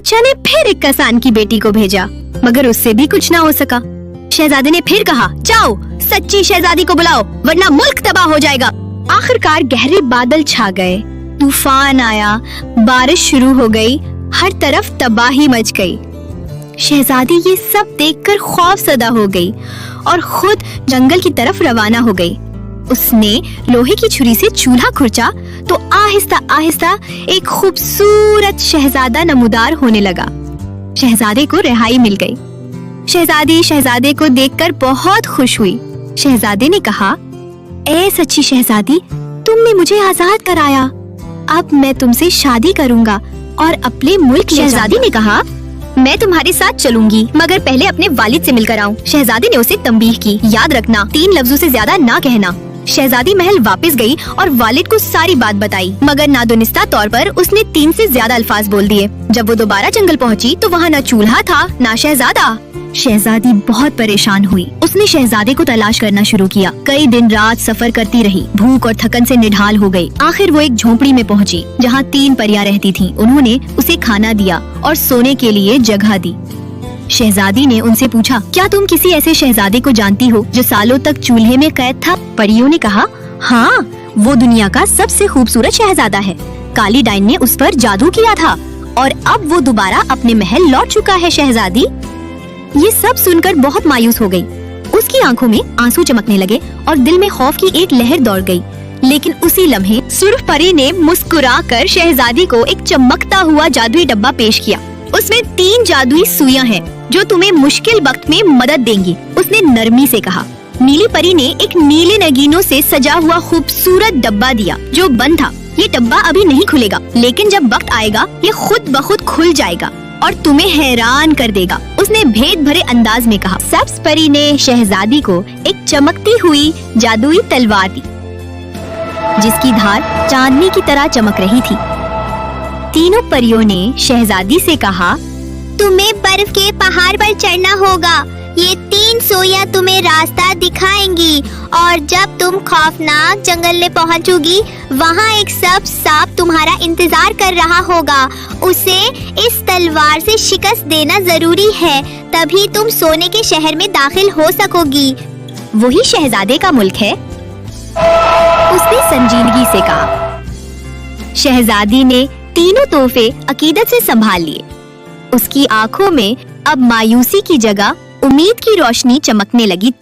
बादशाह ने फिर एक किसान की बेटी को भेजा, मगर उससे भी कुछ ना हो सका। शहजादे ने फिर कहा, जाओ सच्ची शहजादी को बुलाओ वरना मुल्क तबाह हो जाएगा। आखिरकार गहरे बादल छा गए, तूफान आया, बारिश शुरू हो गई, हर तरफ तबाही मच गई। शहजादी ये सब देखकर खौफजदा हो गई और खुद जंगल की तरफ रवाना हो गई। उसने लोहे की छुरी से चूल्हा खुरचा तो आहिस्ता आहिस्ता एक खूबसूरत शहजादा नमूदार होने लगा। शहजादे को रिहाई मिल गई। शहजादी शहजादे को देखकर बहुत खुश हुई। शहजादे ने कहा, ए सच्ची शहजादी, तुमने मुझे आजाद कराया, अब मैं तुमसे शादी करूंगा और अपने मुल्क। शहजादी ने कहा, मैं तुम्हारे साथ चलूंगी, मगर पहले अपने वालिद से मिलकर आऊं। शहजादी ने उसे तंबीह की, याद रखना 3 लफ्जों से ज्यादा ना कहना। शहजादी महल वापस गई और वालिद को सारी बात बताई, मगर नादुनिस्ता तौर पर उसने 3 से ज्यादा अल्फाज बोल दिए। जब वो दोबारा जंगल पहुंची तो वहाँ न चूल्हा था न शहजादा। शहजादी बहुत परेशान हुई। उसने शहजादे को तलाश करना शुरू किया। कई दिन रात सफर करती रही, भूख और थकन से निढाल हो गई। आखिर वो एक झोंपड़ी में पहुंची जहाँ 3 परियां रहती थीं। उन्होंने उसे खाना दिया और सोने के लिए जगह दी। शहजादी ने उनसे पूछा, क्या तुम किसी ऐसे शहजादे को जानती हो जो सालों तक चूल्हे में कैद था? परियों ने कहा, हाँ, वो दुनिया का सबसे खूबसूरत शहजादा है। काली डाइन ने उस पर जादू किया था और अब वो दोबारा अपने महल लौट चुका है। शहजादी ये सब सुनकर बहुत मायूस हो गई। उसकी आंखों में आंसू चमकने लगे और दिल में खौफ की एक लहर दौड़ गई। लेकिन उसी लम्हे सुर्ख परी ने मुस्कुराकर शहजादी को एक चमकता हुआ जादुई डब्बा पेश किया। उसमें 3 जादुई सुइयां हैं जो तुम्हें मुश्किल वक्त में मदद देंगी, उसने नरमी से कहा। नीली परी ने एक नीले नगीनों से सजा हुआ खूबसूरत डब्बा दिया जो बंद था। ये डब्बा अभी नहीं खुलेगा, लेकिन जब वक्त आएगा ये खुद ब खुद खुल जाएगा और तुम्हें हैरान कर देगा, उसने भेद भरे अंदाज में कहा। सब्ज परी ने शहजादी को एक चमकती हुई जादुई तलवार दी जिसकी धार चांदनी की तरह चमक रही थी। तीनों परियों ने शहजादी से कहा, तुम्हें बर्फ के पहाड़ पर चढ़ना होगा। ये 3 सुइयां तुम्हें रास्ता दिखाएंगी और जब तुम खौफनाक जंगल में पहुंचोगी, वहाँ एक सब्ज सांप तुम्हारा इंतजार कर रहा होगा। उसे इस तलवार से शिकस्त देना जरूरी है, तभी तुम सोने के शहर में दाखिल हो सकोगी। वही शहजादे का मुल्क है, उसने संजीदगी से कहा। शहजादी ने तीनों तोहफे अकीदत से संभाल लिए। उसकी आंखों में अब मायूसी की जगह उम्मीद की रोशनी चमकने लगी।